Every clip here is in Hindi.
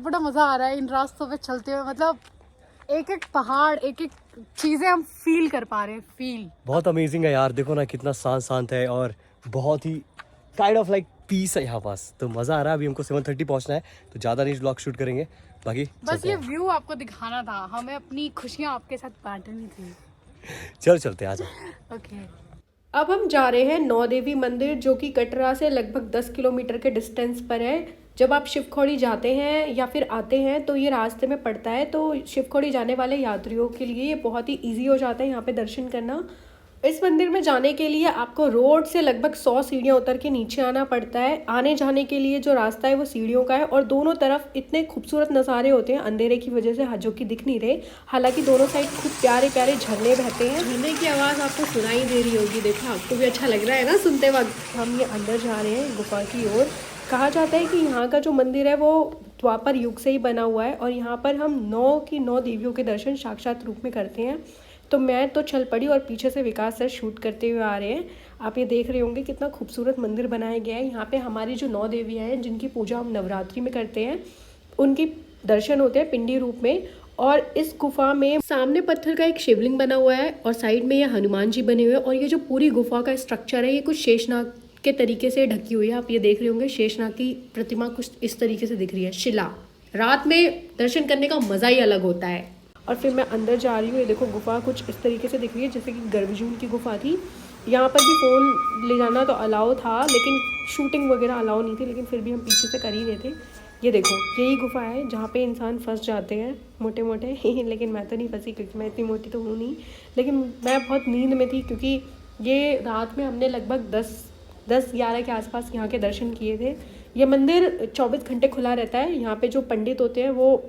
बड़ा मजा आ रहा है इन रास्तों पे चलते हुए। मतलब एक एक पहाड़, एक एक चीजें हम फील कर पा रहे हैं। फील बहुत अमेजिंग है यार, देखो ना कितना शांत शांत है और बहुत ही काइंड ऑफ लाइक पीस है यहाँ पास। तो मजा आ रहा है। अभी हमको 7:30 पहुंचना है, तो ज्यादा नहीं व्लॉग शूट करेंगे, बाकी बस ये व्यू आपको दिखाना था, हमें अपनी खुशियाँ आपके साथ बांटनी थी। चलते आ जाओ। ओके, अब हम जा रहे हैं नौ देवी मंदिर, जो कि कटरा से लगभग 10 किलोमीटर के डिस्टेंस पर है। जब आप शिवखोड़ी जाते हैं या फिर आते हैं तो ये रास्ते में पड़ता है, तो शिवखोड़ी जाने वाले यात्रियों के लिए ये बहुत ही इजी हो जाता है यहाँ पे दर्शन करना। इस मंदिर में जाने के लिए आपको रोड से लगभग 100 सीढ़ियाँ उतर के नीचे आना पड़ता है। आने जाने के लिए जो रास्ता है वो सीढ़ियों का है और दोनों तरफ इतने खूबसूरत नज़ारे होते हैं अंधेरे की वजह से, जो कि दिख नहीं रहे। हालांकि दोनों साइड खूब प्यारे प्यारे झरने बहते हैं। झरने की आवाज़ आपको सुनाई दे रही होगी, देखो आपको भी अच्छा लग रहा है ना सुनते वक्त। हम ये अंदर जा रहे हैं गुफा की ओर। कहा जाता है कि यहाँ का जो मंदिर है वो द्वापर युग से ही बना हुआ है और यहाँ पर हम 9 की 9 देवियों के दर्शन साक्षात रूप में करते हैं। तो मैं तो चल पड़ी और पीछे से विकास सर शूट करते हुए आ रहे हैं। आप ये देख रहे होंगे कितना खूबसूरत मंदिर बनाया गया है। यहाँ पे हमारी जो 9 देवियाँ हैं जिनकी पूजा हम नवरात्रि में करते हैं, उनकी दर्शन होते हैं पिंडी रूप में। और इस गुफा में सामने पत्थर का एक शिवलिंग बना हुआ है और साइड में ये हनुमान जी बने हुए हैं। और ये जो पूरी गुफा का स्ट्रक्चर है ये कुछ शेषनाग के तरीके से ढकी हुई है। आप ये देख रहे होंगे शेषनाग की प्रतिमा कुछ इस तरीके से दिख रही है, शिला। रात में दर्शन करने का मज़ा ही अलग होता है। और फिर मैं अंदर जा रही हूँ। ये देखो गुफा कुछ इस तरीके से दिख रही है जैसे कि गर्भजून की गुफा थी। यहाँ पर भी फ़ोन ले जाना तो अलाउ था, लेकिन शूटिंग वगैरह अलाउ नहीं थी, लेकिन फिर भी हम पीछे से कर ही रहे थे। ये देखो यही गुफा है जहाँ पे इंसान फंस जाते हैं मोटे मोटे लेकिन मैं तो नहीं फंसी क्योंकि मैं इतनी मोटी तो हूँ नहीं। लेकिन मैं बहुत नींद में थी क्योंकि ये रात में हमने लगभग 10-11 के आसपास यहाँ के दर्शन किए थे। ये मंदिर 24 घंटे खुला रहता है। यहाँ पे जो पंडित होते हैं वो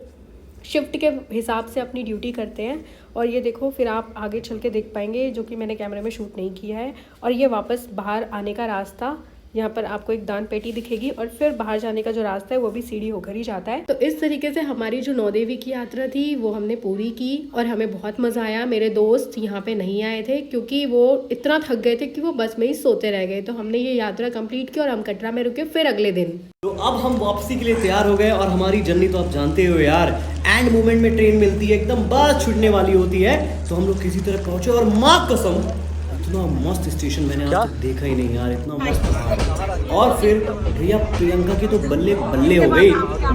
शिफ्ट के हिसाब से अपनी ड्यूटी करते हैं। और ये देखो फिर आप आगे चल के देख पाएंगे, जो कि मैंने कैमरे में शूट नहीं किया है। और ये वापस बाहर आने का रास्ता, यहाँ पर आपको एक दान पेटी दिखेगी और फिर बाहर जाने का जो रास्ता है वो भी सीढ़ी होकर ही जाता है। तो इस तरीके से हमारी जो 9 देवी की यात्रा थी वो हमने पूरी की और हमें बहुत मज़ा आया। मेरे दोस्त यहाँ पे नहीं आए थे क्योंकि वो इतना थक गए थे कि वो बस में ही सोते रह गए। तो हमने ये यात्रा कंप्लीट की और हम कटरा में रुके फिर अगले दिन। तो अब हम वापसी के लिए तैयार हो गए और हमारी जर्नी तो आप जानते हो यार, एंड मोमेंट में ट्रेन मिलती है, एकदम बस छूटने वाली होती है। तो हम लोग किसी तरह पहुंचे और माँ कसम इतना मस्त स्टेशन मैंने आज तक देखा ही नहीं यार, इतना मस्त था। और फिर भैया प्रियंका की तो बल्ले बल्ले हो गई,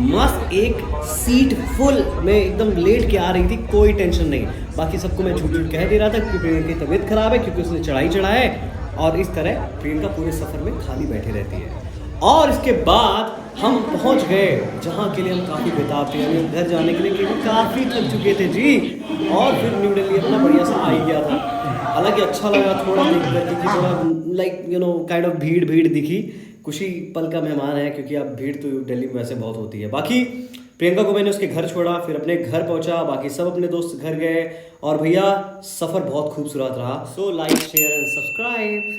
मस्त एक सीट फुल में एकदम लेट के आ रही थी, कोई टेंशन नहीं। बाकी सबको मैं झूठ झूठ कह दे रहा था क्योंकि प्रियंका की तबीयत खराब है, क्योंकि उसने चढ़ाई चढ़ा है। और इस तरह प्रियंका पूरे सफर में खाली बैठी रहती है। और इसके बाद हम पहुंच गए जहाँ के लिए हम काफ़ी बेताब थे, हमें घर जाने के लिए क्योंकि काफ़ी थक चुके थे जी। और फिर न्यू दिल्ली अपना बढ़िया सा आ ही गया था। हालांकि अच्छा लगा थोड़ा देख कर कि थोड़ा लाइक काइंड ऑफ भीड़ दिखी। कुछ ही पल का मेहमान है क्योंकि अब भीड़ तो दिल्ली में वैसे बहुत होती है। बाकी प्रियंका को मैंने उसके घर छोड़ा, फिर अपने घर पहुंचा, बाकी सब अपने दोस्त घर गए। और भैया सफ़र बहुत खूबसूरत रहा। So like share and subscribe.